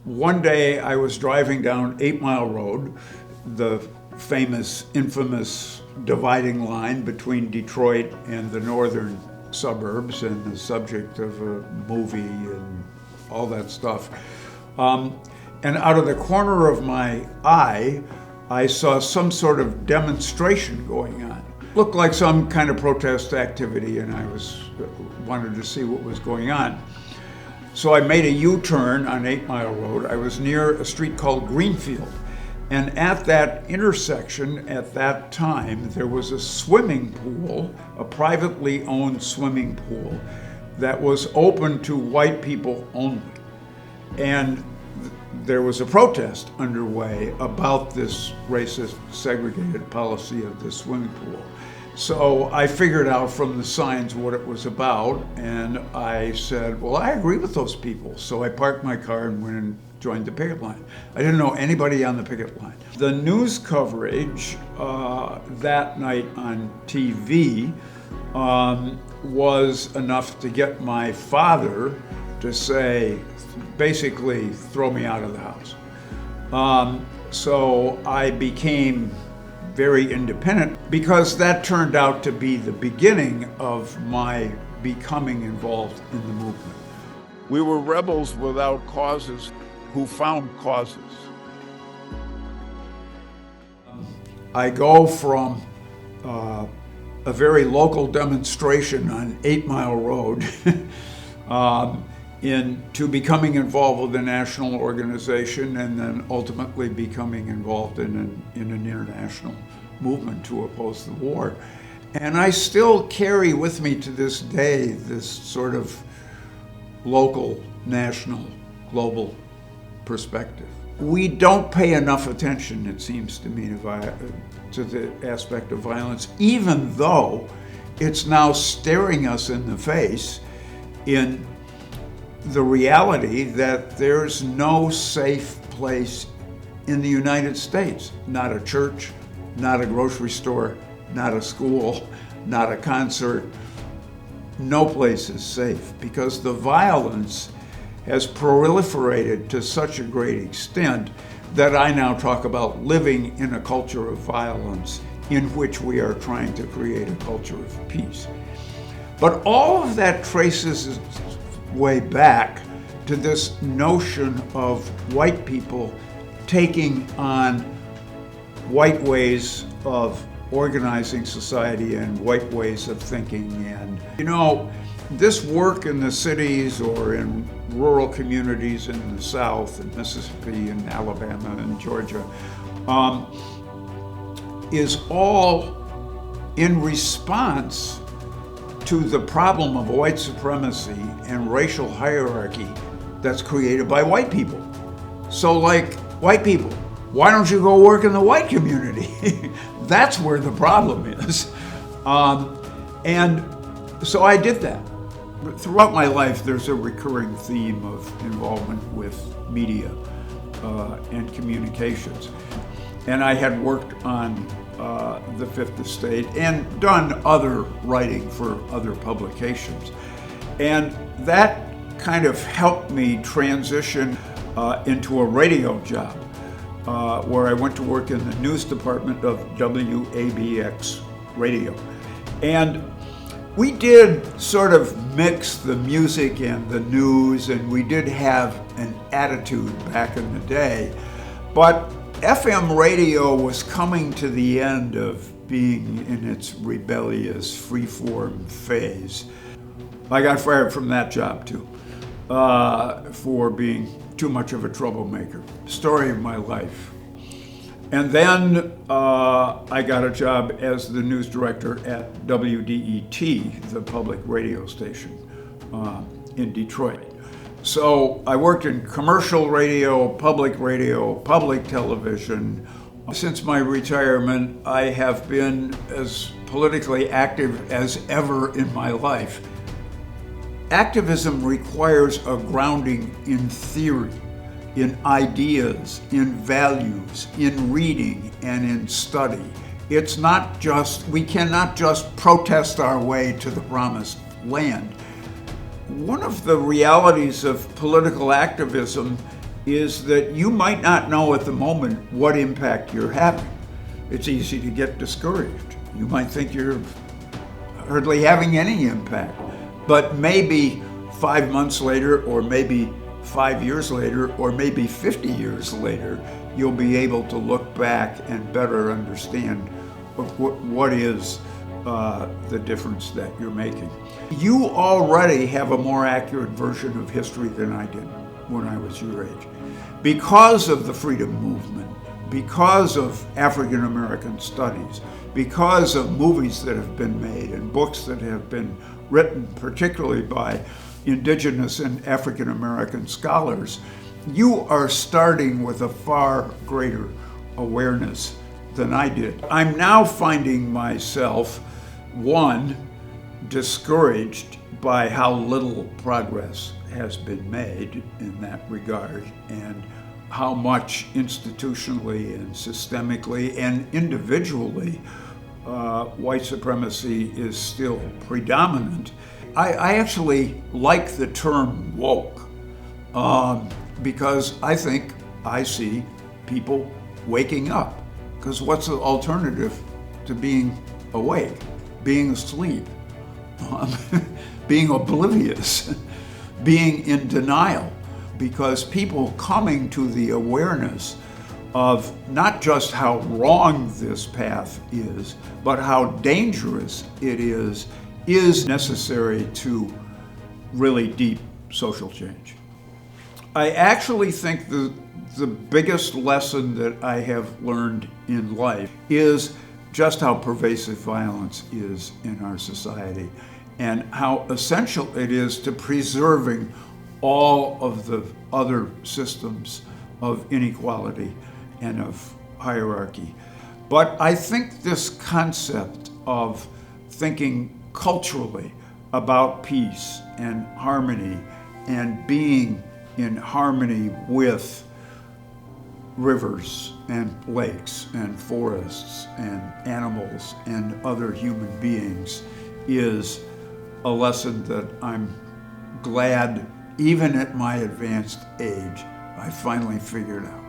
One day I was driving down 8 Mile Road, the famous, infamous dividing line between Detroit and the northern suburbs, and the subject of a movie and all that stuff. And out of the corner of my eye, I saw some sort of demonstration going on. Looked like some kind of protest activity, and I wanted to see what was going on. So I made a U-turn on 8 Mile Road. I was near a street called Greenfield. And at that intersection, at that time, there was a swimming pool, a privately owned swimming pool, that was open to white people only. And there was a protest underway about this racist, segregated policy of the swimming pool. So I figured out from the signs what it was about, and I said, well, I agree with those people. So I parked my car and went and joined the picket line. I didn't know anybody on the picket line. The news coverage that night on TV was enough to get my father to say, basically, throw me out of the house. So I became very independent, because that turned out to be the beginning of my becoming involved in the movement. We were rebels without causes who found causes. I go from a very local demonstration on 8 Mile Road into becoming involved with a national organization, and then ultimately becoming involved in an international movement to oppose the war. And I still carry with me to this day this sort of local, national, global perspective. We don't pay enough attention, it seems to me, to the aspect of violence, even though it's now staring us in the face in the reality that there's no safe place in the United States. Not a church, not a grocery store, not a school, not a concert. No place is safe, because the violence has proliferated to such a great extent that I now talk about living in a culture of violence in which we are trying to create a culture of peace. But all of that traces way back to this notion of white people taking on white ways of organizing society and white ways of thinking. And this work in the cities or in rural communities in the South, in Mississippi and Alabama and Georgia, is all in response to the problem of white supremacy and racial hierarchy that's created by white people. So, like, white people, why don't you go work in the white community? That's where the problem is. And so I did that. But throughout my life, there's a recurring theme of involvement with media and communications. And I had worked on the Fifth Estate and done other writing for other publications. And that kind of helped me transition into a radio job, where I went to work in the news department of WABX radio. And we did sort of mix the music and the news, and we did have an attitude back in the day. But FM radio was coming to the end of being in its rebellious, free-form phase. I got fired from that job too, for being too much of a troublemaker. Story of my life. And then I got a job as the news director at WDET, the public radio station in Detroit. So I worked in commercial radio, public television. Since my retirement, I have been as politically active as ever in my life. Activism requires a grounding in theory, in ideas, in values, in reading, and in study. It's not just, we cannot just protest our way to the promised land. One of the realities of political activism is that you might not know at the moment what impact you're having. It's easy to get discouraged. You might think you're hardly having any impact, but maybe 5 months later, or maybe 5 years later, or maybe 50 years later, you'll be able to look back and better understand what is the difference that you're making. You already have a more accurate version of history than I did when I was your age. Because of the freedom movement, because of African American studies, because of movies that have been made and books that have been written, particularly by indigenous and African American scholars, you are starting with a far greater awareness than I did. I'm now finding myself, one, discouraged by how little progress has been made in that regard, and how much institutionally and systemically and individually white supremacy is still predominant. I actually like the term woke because I think I see people waking up. Because what's the alternative to being awake, being asleep, being oblivious, being in denial? Because people coming to the awareness of not just how wrong this path is, but how dangerous it is necessary to really deep social change. I actually think the biggest lesson that I have learned in life is just how pervasive violence is in our society, and how essential it is to preserving all of the other systems of inequality and of hierarchy. But I think this concept of thinking culturally about peace and harmony and being in harmony with rivers and lakes and forests and animals and other human beings is a lesson that I'm glad, even at my advanced age, I finally figured out.